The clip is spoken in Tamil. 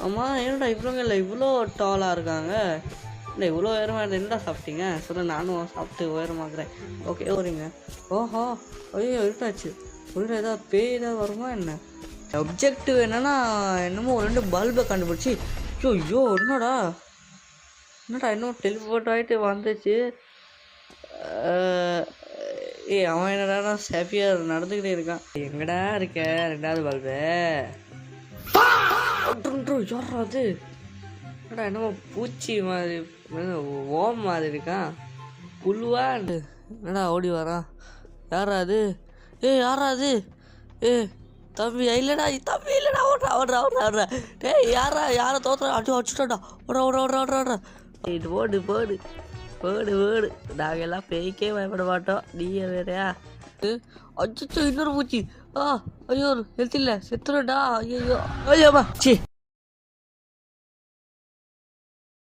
ஆமாம் என்னடா இவ்வளோங்க இல்லை இவ்வளோ டாலாக இருக்காங்க. இல்லை இவ்வளோ உயரமாக இருந்தால் என்னடா சாப்பிட்டீங்க சொல்ல, நானும் சாப்பிட்டு உயரமாக்குறேன். ஓகே வரீங்க. ஓஹோ ஐயோ இருட்டாச்சு. உள்ள ஏதாவது பேய் ஏதாவது வருமா என்ன? அப்ஜெக்டிவ் என்னன்னா என்னமோ 2 பல்பை கண்டுபிடிச்சி. ஐயோ என்னடா இன்னும் டெலிபோர்ட் ஆகிட்டு வந்துச்சு. அவன் என்னடா சேஃபியாக நடந்துக்கிட்டே இருக்கான். எங்கடா இருக்க 2வது பல்பு? யாரா அது? என்னடா என்னமோ பூச்சி மாதிரி ஓம் மாதிரி இருக்கான். புல்லுவா என்னடா ஓடி வரான்? யாரா அது? யாரா அது? தம்பி இல்லைடா ஓடுறா. யாரை தோத்துறா? அடிச்சுட்டாடா. ஓடுறா. இது போடு. நாங்கள் எல்லாம் பேய்க்கே பயப்பட மாட்டோம். நீயே வேறையா? அச்சோ இன்னொரு பூச்சி. ஐயோ ஹெல்த் இல்லை, செத்துறடா. ஐயோமா சி